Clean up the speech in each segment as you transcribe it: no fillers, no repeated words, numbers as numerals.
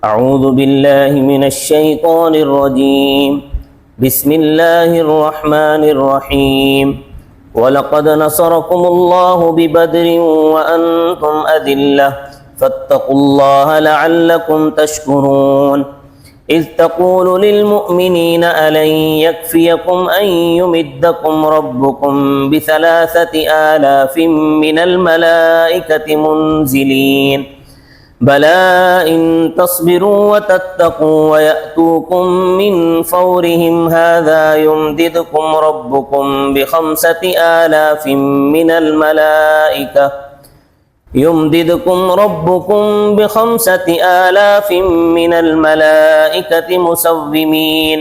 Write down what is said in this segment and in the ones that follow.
اعوذ باللہ من الشیطان الرجیم بسم اللہ الرحمن الرحیم وَلَقَدْ نَصَرَكُمُ اللَّهُ بِبَدْرٍ وَأَنْتُمْ أَذِلَّةٌ فَاتَّقُوا اللَّهَ لَعَلَّكُمْ تَشْكُرُونَ إِذْ تَقُولُ لِلْمُؤْمِنِينَ أَلَنْ يَكْفِيَكُمْ أَنْ يُمِدَّكُمْ رَبُّكُمْ بِثَلَاثَةِ آلَافٍ مِّنَ الْمَلَائِكَةِ مُنْزِلِينَ بَلَىٰ إِن تَصْبِرُوا وَتَتَّقُوا وَيَأْتُوكُم مِّن فَوْرِهِمْ هَٰذَا يُمْدِدْكُمْ رَبُّكُم بِخَمْسَةِ آلَافٍ مِّنَ الْمَلَائِكَةِ مُسَوِّمِينَ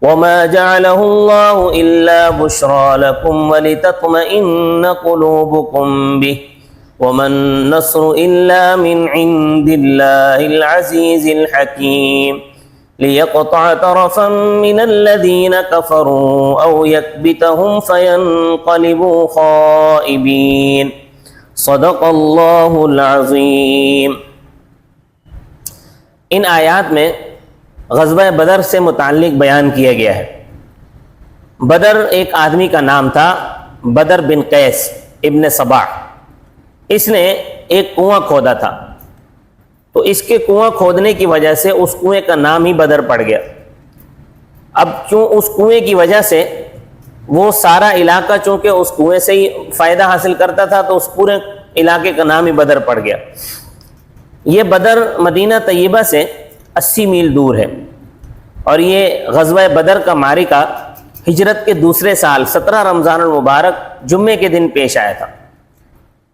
وَمَا جَعَلَهُ اللَّهُ إِلَّا بُشْرَىٰ لَكُمْ وَلِتَطْمَئِنَّ قُلُوبُكُم بِهِ وَمَا النَّصْرُ إِلَّا مِنْ عِندِ اللَّهِ الْعَزِيزِ الْحَكِيمِ لِيَقْطَعَ طَرَفًا مِّنَ الَّذِينَ كَفَرُوا أَوْ يَكْبِتَهُمْ فَيَنقَلِبُوا خَائِبِينَ صدق اللہ العظیم۔ ان آیات میں غزوہ بدر سے متعلق بیان کیا گیا ہے۔ بدر ایک آدمی کا نام تھا، بدر بن قیس ابن صباح۔ اس نے ایک کنواں کھودا تھا، تو اس کے کنواں کھودنے کی وجہ سے اس کنویں کا نام ہی بدر پڑ گیا۔ اب کیوں اس کنویں کی وجہ سے وہ سارا علاقہ چونکہ اس کنویں سے ہی فائدہ حاصل کرتا تھا، تو اس پورے علاقے کا نام ہی بدر پڑ گیا۔ یہ بدر مدینہ طیبہ سے 80 میل دور ہے، اور یہ غزوہ بدر کا معرکہ ہجرت کے دوسرے سال 17 رمضان المبارک جمعے کے دن پیش آیا تھا۔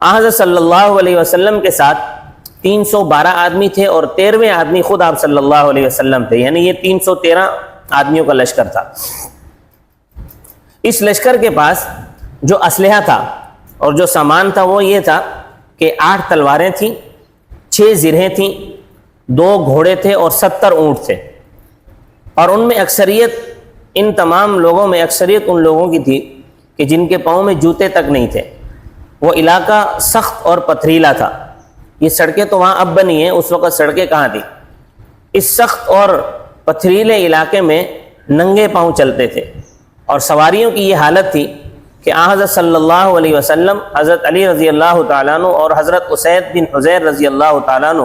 حضرت صلی اللہ علیہ وسلم کے ساتھ 312 آدمی تھے، اور 13ویں آدمی خود آپ صلی اللہ علیہ وسلم تھے، یعنی یہ 313 آدمیوں کا لشکر تھا۔ اس لشکر کے پاس جو اسلحہ تھا اور جو سامان تھا وہ یہ تھا کہ 8 تلواریں تھیں، 6 زرہیں تھیں، 2 گھوڑے تھے اور 70 اونٹ تھے۔ اور ان میں اکثریت، ان تمام لوگوں میں اکثریت ان لوگوں کی تھی کہ جن کے پاؤں میں جوتے تک نہیں تھے۔ وہ علاقہ سخت اور پتھریلا تھا۔ یہ سڑکیں تو وہاں اب بنی ہیں، اس وقت سڑکیں کہاں تھیں؟ اس سخت اور پتھریلے علاقے میں ننگے پاؤں چلتے تھے، اور سواریوں کی یہ حالت تھی کہ حضرت صلی اللہ علیہ وسلم، حضرت علی رضی اللہ تعالیٰ عنہ اور حضرت اسید بن حضیر رضی اللہ تعالیٰ عنہ،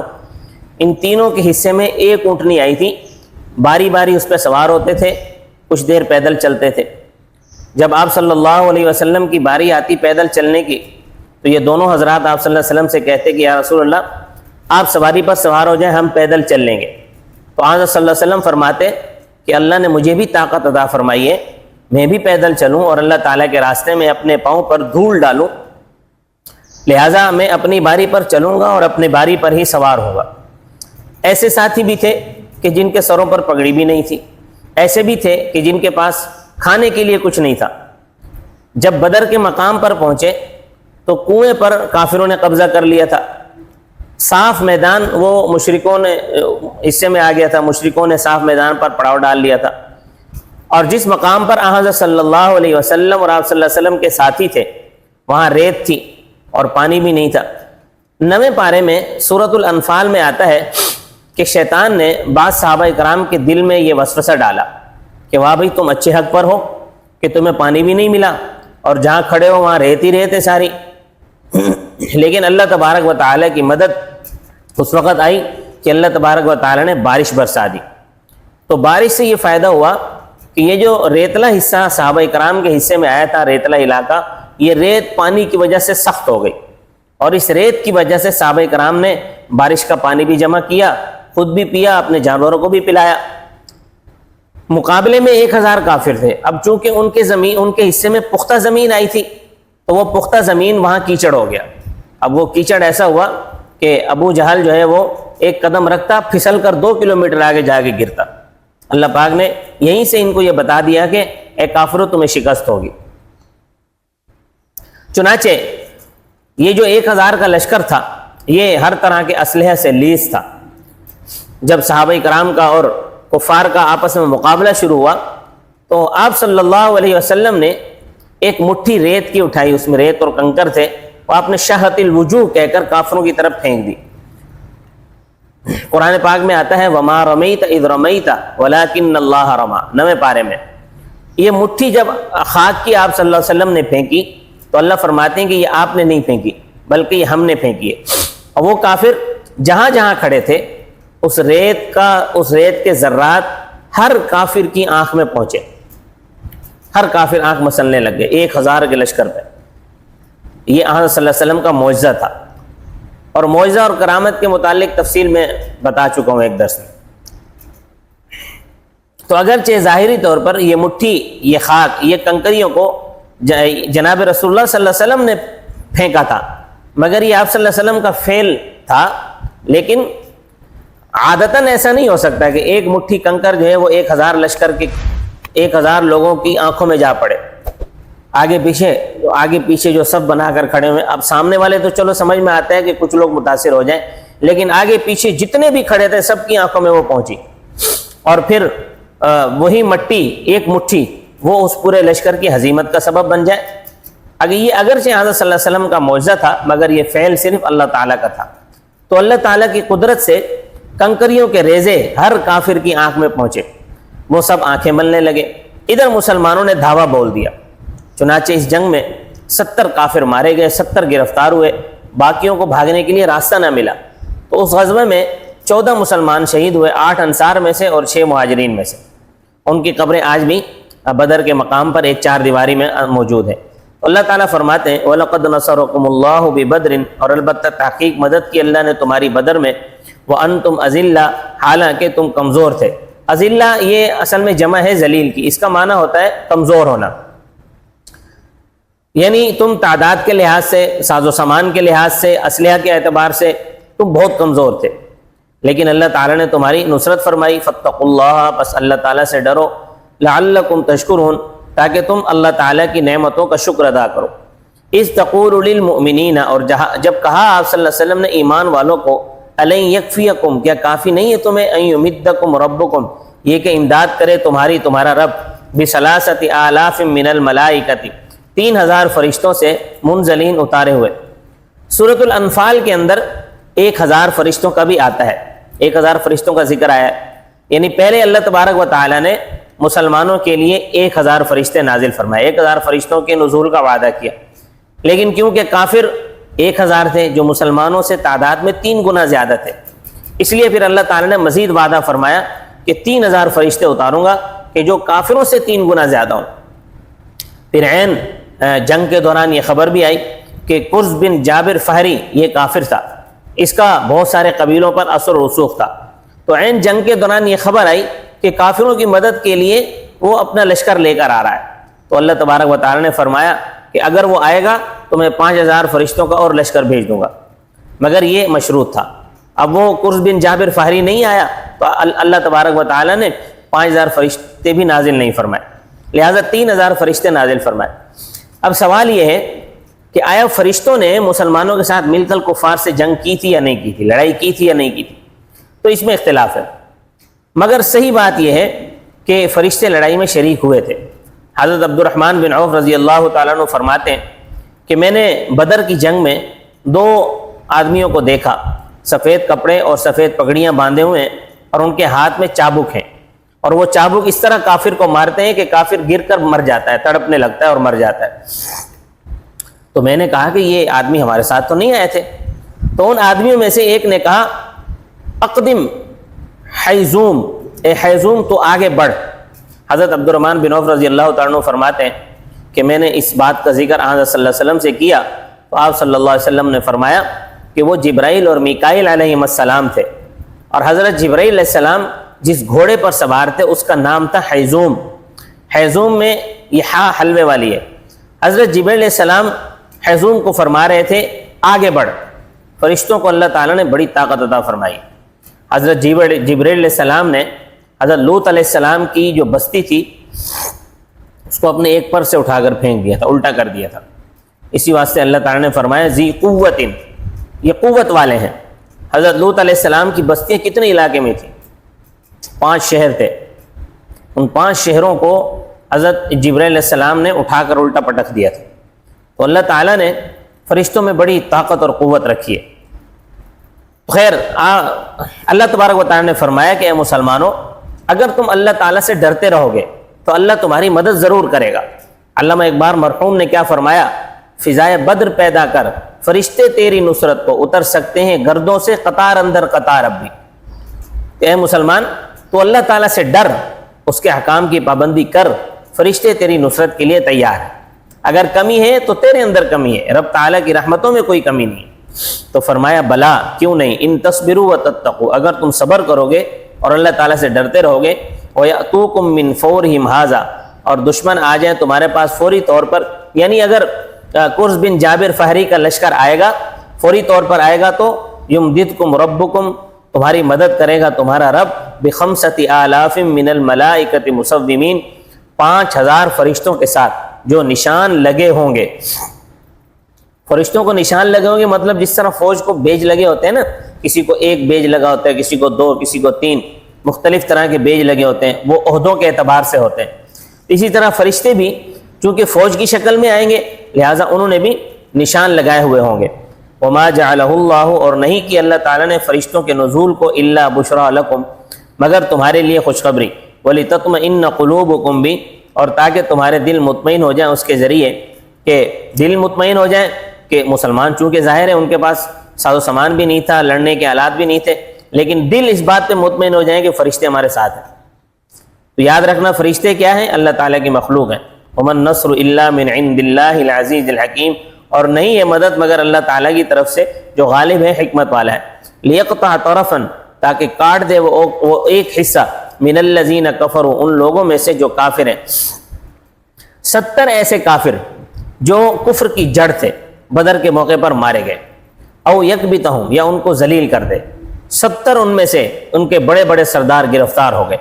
ان تینوں کے حصے میں ایک اونٹنی آئی تھی۔ باری باری اس پہ سوار ہوتے تھے، کچھ دیر پیدل چلتے تھے۔ جب آپ صلی اللہ علیہ وسلم کی باری آتی پیدل چلنے کی، تو یہ دونوں حضرات آپ صلی اللہ علیہ وسلم سے کہتے کہ یا رسول اللہ، آپ سواری پر سوار ہو جائیں، ہم پیدل چل لیں گے۔ تو حضرت صلی اللہ علیہ وسلم فرماتے کہ اللہ نے مجھے بھی طاقت عطا فرمائی ہے، میں بھی پیدل چلوں اور اللہ تعالیٰ کے راستے میں اپنے پاؤں پر دھول ڈالوں، لہٰذا میں اپنی باری پر چلوں گا اور اپنی باری پر ہی سوار ہوں گا۔ ایسے ساتھی بھی تھے کہ جن کے سروں پر پگڑی بھی نہیں تھی، ایسے بھی تھے کہ جن کے پاس کھانے کے لیے کچھ نہیں تھا۔ جب بدر کے مقام پر پہنچے تو کنویں پر کافروں نے قبضہ کر لیا تھا۔ صاف میدان وہ مشرکوں نے حصے میں آ گیا تھا، مشرکوں نے صاف میدان پر پڑاؤ ڈال لیا تھا، اور جس مقام پر حضرت صلی اللہ علیہ وسلم اور آپ صلی اللہ علیہ وسلم کے ساتھی تھے وہاں ریت تھی اور پانی بھی نہیں تھا۔ 9ویں پارے میں سورۃ الانفال میں آتا ہے کہ شیطان نے بعض صحابہ کرام کے دل میں یہ وسوسہ ڈالا کہ واہ بھائی، تم اچھے حق پر ہو کہ تمہیں پانی بھی نہیں ملا، اور جہاں کھڑے ہو وہاں ریت ہی ریت ہے ساری۔ لیکن اللہ تبارک و تعالیٰ کی مدد اس وقت آئی کہ اللہ تبارک و تعالیٰ نے بارش برسا دی۔ تو بارش سے یہ فائدہ ہوا کہ یہ جو ریتلا حصہ صحابہ کرام کے حصے میں آیا تھا، ریتلا علاقہ، یہ ریت پانی کی وجہ سے سخت ہو گئی، اور اس ریت کی وجہ سے صحابہ کرام نے بارش کا پانی بھی جمع کیا، خود بھی پیا، اپنے جانوروں کو بھی پلایا۔ مقابلے میں 1000 کافر تھے۔ اب چونکہ ان کے حصے میں پختہ زمین آئی تھی، تو وہ پختہ زمین وہاں کیچڑ ہو گیا۔ اب وہ کیچڑ ایسا ہوا کہ ابو جہل جو ہے وہ ایک قدم رکھتا، پھسل کر 2 کلومیٹر آگے جا کے گرتا۔ اللہ پاک نے یہیں سے ان کو یہ بتا دیا کہ اے کافرو، تمہیں شکست ہوگی۔ چنانچہ یہ جو 1000 کا لشکر تھا، یہ ہر طرح کے اسلحے سے لیس تھا۔ جب صحابہ کرام کا اور کفار کا آپس میں مقابلہ شروع ہوا، تو آپ صلی اللہ علیہ وسلم نے ایک مٹھی ریت کی اٹھائی، اس میں ریت اور کنکر تھے، وہ آپ نے شہت الوجوہ کہہ کر کافروں کی طرف پھینک دی۔ قرآن پاک میں آتا ہے وما رمیت اذ رمیت ولکن اللہ رما، 9ویں پارے میں۔ یہ مٹھی جب خاک کی آپ صلی اللہ علیہ وسلم نے پھینکی تو اللہ فرماتے ہیں کہ یہ آپ نے نہیں پھینکی بلکہ یہ ہم نے پھینکی ہے۔ اور وہ کافر جہاں جہاں کھڑے تھے اس ریت کے ذرات ہر کافر کی آنکھ میں پہنچے، ہر کافر آنکھ مسلنے لگ گئے 1000 کے لشکر پہ۔ یہ آن صلی اللہ علیہ وسلم کا معجزہ تھا، اور معجزہ اور کرامت کے متعلق تفصیل میں بتا چکا ہوں ایک درس میں۔ تو اگرچہ ظاہری طور پر یہ مٹھی، یہ خاک، یہ کنکریوں کو جناب رسول اللہ صلی اللہ علیہ وسلم نے پھینکا تھا، مگر یہ آپ صلی اللہ علیہ وسلم کا فعل تھا، لیکن عادتاً ایسا نہیں ہو سکتا کہ ایک مٹھی کنکر جو ہے وہ 1000 لشکر کے 1000 لوگوں کی آنکھوں میں جا پڑے۔ آگے پیچھے جو سب بنا کر کھڑے ہوئے، اب سامنے والے تو چلو سمجھ میں آتا ہے کہ کچھ لوگ متاثر ہو جائیں، لیکن آگے پیچھے جتنے بھی کھڑے تھے سب کی آنکھوں میں وہ پہنچی، اور پھر وہی مٹی، ایک مٹھی، وہ اس پورے لشکر کی ہزیمت کا سبب بن جائے۔ یہ اگرچہ حضرت صلی اللہ علیہ وسلم کا معجزہ تھا، مگر یہ فعل صرف اللہ تعالیٰ کا تھا۔ تو اللہ تعالیٰ کی قدرت سے کنکریوں کے ریزے ہر کافر کی آنکھ میں پہنچے، وہ سب آنکھیں ملنے لگے۔ ادھر مسلمانوں نے دھاوا بول دیا، چنانچہ اس جنگ میں 70 کافر مارے گئے، 70 گرفتار ہوئے، باقیوں کو بھاگنے کے لیے راستہ نہ ملا۔ تو اس غزوے میں 14 مسلمان شہید ہوئے، 8 انصار میں سے اور 6 مہاجرین میں سے۔ ان کی قبریں آج بھی بدر کے مقام پر ایک 4 دیواری میں موجود ہے۔ اللہ تعالیٰ فرماتے ہیں وَلَقَدْ نَصَرَكُمُ اللَّهُ بِبَدْرٍ، اور البتہ تحقیق مدد کی اللہ نے تمہاری بدر میں، وَأَنْتُمْ أَذِلَّةٌ، حالانکہ تم کمزور تھے۔ اذلہ یہ اصل میں جمع ہے ذلیل کی، اس کا معنی ہوتا ہے کمزور ہونا، یعنی تم تعداد کے لحاظ سے، ساز و سامان کے لحاظ سے، اسلحہ کے اعتبار سے تم بہت کمزور تھے، لیکن اللہ تعالیٰ نے تمہاری نصرت فرمائی۔ فاتقوا اللہ، بس اللہ تعالیٰ سے ڈرو، لعلکم تشکرون، تاکہ تم اللہ تعالیٰ کی نعمتوں کا شکر ادا کرو۔ اذ تقول للمؤمنین، اور جب کہا آپ صلی اللہ علیہ وسلم نے ایمان والوں کو، الن یکفیکم، کیا کافی نہیں ہے تمہیں، ان یمدکم ربکم، یہ کہ امداد کرے تمہارا رب، بثلاثۃ آلاف من الملائکۃ، 3000 فرشتوں سے منزلین اتارے ہوئے۔ سورۃ الانفال کے اندر 1000 فرشتوں کا بھی آتا ہے، 1000 فرشتوں کا ذکر آیا ہے، یعنی پہلے اللہ تبارک و تعالیٰ نے مسلمانوں کے لیے 1000 فرشتے نازل فرمائے، 1000 فرشتوں کے نزول کا وعدہ کیا، لیکن کیونکہ کافر 1000 تھے جو مسلمانوں سے تعداد میں 3 گنا زیادہ تھے، اس لیے پھر اللہ تعالیٰ نے مزید وعدہ فرمایا کہ 3000 فرشتے اتاروں گا کہ جو کافروں سے 3 گنا زیادہ ہوں۔ پھر عین جنگ کے دوران یہ خبر بھی آئی کہ قرز بن جابر فہری یہ کافر تھا، اس کا بہت سارے قبیلوں پر اثر و رسوخ تھا، تو عین جنگ کے دوران یہ خبر آئی کہ کافروں کی مدد کے لیے وہ اپنا لشکر لے کر آ رہا ہے، تو اللہ تبارک و تعالیٰ نے فرمایا کہ اگر وہ آئے گا تو میں 5000 فرشتوں کا اور لشکر بھیج دوں گا، مگر یہ مشروط تھا۔ اب وہ قرز بن جابر فہری نہیں آیا تو اللہ تبارک و تعالیٰ نے 5000 فرشتے بھی نازل نہیں فرمائے، لہٰذا 3000 فرشتے نازل فرمائے۔ اب سوال یہ ہے کہ آیا فرشتوں نے مسلمانوں کے ساتھ مل کر کفار سے جنگ کی تھی یا نہیں کی تھی، لڑائی کی تھی یا نہیں کی تھی؟ تو اس میں اختلاف ہے، مگر صحیح بات یہ ہے کہ فرشتے لڑائی میں شریک ہوئے تھے۔ حضرت عبد الرحمن بن عوف رضی اللہ تعالیٰ عنہ فرماتے ہیں کہ میں نے بدر کی جنگ میں 2 آدمیوں کو دیکھا، سفید کپڑے اور سفید پگڑیاں باندھے ہوئے ہیں، اور ان کے ہاتھ میں چابک ہیں، اور وہ چابک اس طرح کافر کو مارتے ہیں کہ کافر گر کر مر جاتا ہے، تڑپنے لگتا ہے اور مر جاتا ہے۔ تو میں نے کہا کہ یہ آدمی ہمارے ساتھ تو نہیں آئے تھے، تو ان آدمیوں میں سے ایک نے کہا اقدم حیزوم، اے حیزوم تو آگے بڑھ۔ حضرت عبد الرحمن بن عوف رضی اللہ تعالیٰ عنہ فرماتے ہیں کہ میں نے اس بات کا ذکر حضرت صلی اللہ علیہ وسلم سے کیا تو آپ صلی اللہ علیہ وسلم نے فرمایا کہ وہ جبرائیل اور میکائیل علیہ السلام تھے، اور حضرت جبرائیل علیہ السلام جس گھوڑے پر سوار تھے اس کا نام تھا حیزوم۔ حیزوم میں یہ ہا حلوے والی ہے۔ حضرت جبرائیل علیہ السلام حیزوم کو فرما رہے تھے آگے بڑھ۔ فرشتوں کو اللہ تعالیٰ نے بڑی طاقت عطا فرمائی۔ حضرت جبرائیل علیہ السلام نے حضرت لوط علیہ السلام کی جو بستی تھی اس کو اپنے ایک پر سے اٹھا کر پھینک دیا تھا، الٹا کر دیا تھا۔ اسی واسطے اللہ تعالیٰ نے فرمایا ذی قوت، یہ قوت والے ہیں۔ حضرت لوط علیہ السلام کی بستیاں کتنے علاقے میں تھیں؟ 5 شہر تھے، ان 5 شہروں کو حضرت جبرائیل علیہ السلام نے اٹھا کر الٹا پٹک دیا تھا۔ تو اللہ تعالیٰ نے فرشتوں میں بڑی طاقت اور قوت رکھی ہے۔ خیر اللہ تبارک و تعالیٰ نے فرمایا کہ اے مسلمانوں، اگر تم اللہ تعالیٰ سے ڈرتے رہو گے تو اللہ تمہاری مدد ضرور کرے گا۔ علامہ اقبال مرحوم نے کیا فرمایا؟ فضائے بدر پیدا کر، فرشتے تیری نصرت کو اتر سکتے ہیں گردوں سے قطار اندر قطار اب بھی۔ اے مسلمان، تو اللہ تعالیٰ سے ڈر، اس کے احکام کی پابندی کر، فرشتے تیری نصرت کے لیے تیار ہیں۔ اگر کمی ہے تو تیرے اندر کمی ہے، رب تعالیٰ کی رحمتوں میں کوئی کمی نہیں۔ تو فرمایا بلا، کیوں نہیں، ان تصبروا وتتقوا، اگر تم صبر کرو گے اور اللہ تعالیٰ سے ڈرتے رہو گے، وَيَأْتُوكُم مِّن فَوْرِهِمْ هَٰذَا، اور دشمن آ جائیں تمہارے پاس فوری طور پر، یعنی اگر قرظ بن جابر فہری کا لشکر آئے گا فوری طور پر آئے گا تو یمددکم ربکم، تمہاری مدد کرے گا تمہارا رب، بخمسۃ آلاف من الملائکۃ مسومین، 5000 فرشتوں کے ساتھ جو نشان لگے ہوں گے۔ فرشتوں کو نشان لگے ہوں گے مطلب جس طرح فوج کو بیج لگے ہوتے ہیں نا، کسی کو ایک بیج لگا ہوتا ہے، کسی کو 2، کسی کو 3، مختلف طرح کے بیج لگے ہوتے ہیں، وہ عہدوں کے اعتبار سے ہوتے ہیں۔ اسی طرح فرشتے بھی چونکہ فوج کی شکل میں آئیں گے لہٰذا انہوں نے بھی نشان لگائے ہوئے ہوں گے۔ وما جعلہ اللہ، اور نہیں کہ اللہ تعالیٰ نے فرشتوں کے نزول کو الا بشرا لکم، مگر تمہارے لیے خوشخبری، ولتطمئن قلوبکم بھی، اور تاکہ تمہارے دل مطمئن ہو جائیں اس کے ذریعے، کہ دل مطمئن ہو جائیں کہ مسلمان چونکہ ظاہر ہے ان کے پاس ساز و سامان بھی نہیں تھا، لڑنے کے آلات بھی نہیں تھے، لیکن دل اس بات پہ مطمئن ہو جائیں کہ فرشتے ہمارے ساتھ ہیں۔ تو یاد رکھنا فرشتے کیا ہیں؟ اللہ تعالیٰ کی مخلوق ہیں۔ ومن نصر الا من عند اللہ العزیز الحکیم، اور نہیں ہے مدد مگر اللہ تعالیٰ کی طرف سے جو غالب ہے، حکمت والا ہے۔ لیقطع طرفا، تاکہ کاٹ دے وہ ایک حصہ، من الذین کفروا، ان لوگوں میں سے جو کافر ہیں، 70 ایسے کافر جو کفر کی جڑ تھے بدر کے موقع پر مارے گئے، او یکبتہم، یا ان کو ذلیل کر دے۔ 70 ان میں سے ان کے بڑے بڑے سردار گرفتار ہو گئے،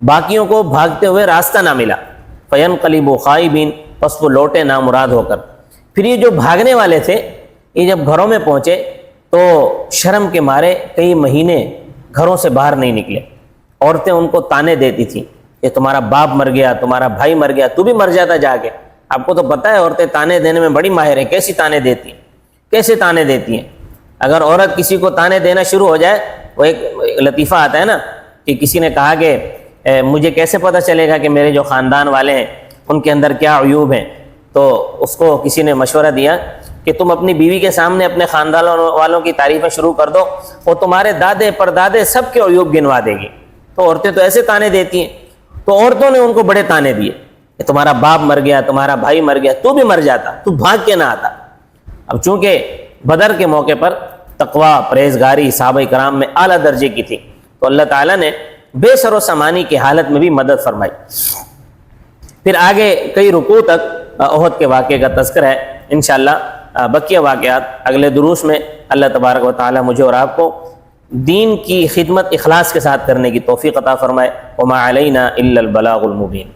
باقیوں کو بھاگتے ہوئے راستہ نہ ملا، فینقلبوا خائبین، پس وہ لوٹے نامراد ہو کر۔ پھر یہ جو بھاگنے والے تھے یہ جب گھروں میں پہنچے تو شرم کے مارے کئی مہینے گھروں سے باہر نہیں نکلے۔ عورتیں ان کو تانے دیتی تھیں کہ تمہارا باپ مر گیا، تمہارا بھائی مر گیا، تو بھی مر جاتا جا کے۔ آپ کو تو پتہ ہے عورتیں تانے دینے میں بڑی ماہر ہیں، کیسے تانے دیتی ہیں۔ اگر عورت کسی کو تانے دینا شروع ہو جائے، وہ ایک لطیفہ آتا ہے نا کہ کسی نے کہا کہ مجھے کیسے پتہ چلے گا کہ میرے جو خاندان والے ہیں ان کے اندر کیا عیوب ہیں، تو اس کو کسی نے مشورہ دیا کہ تم اپنی بیوی کے سامنے اپنے خاندان والوں کی تعریفیں شروع کر دو، وہ تمہارے دادے پردادے سب کے عیوب گنوا دے گی۔ تو عورتیں تو ایسے تانے دیتی ہیں، تو عورتوں نے ان کو بڑے تانے دیے کہ تمہارا باپ مر گیا، تمہارا بھائی مر گیا، تو بھی مر جاتا، تو بھاگ کے نہ آتا۔ اب چونکہ بدر کے موقع پر تقوی پرہیزگاری صحابہ کرام میں اعلیٰ درجے کی تھی، تو اللہ تعالیٰ نے بے سر و سامانی کی حالت میں بھی مدد فرمائی۔ پھر آگے کئی رکوع تک احد کے واقعے کا تذکرہ ہے، انشاءاللہ بقیہ واقعات اگلے دروس میں اللہ تبارک و تعالیٰ مجھے اور آپ کو دین کی خدمت اخلاص کے ساتھ کرنے کی توفیق عطا فرمائے۔ وما علینا الا البلاغ المبین۔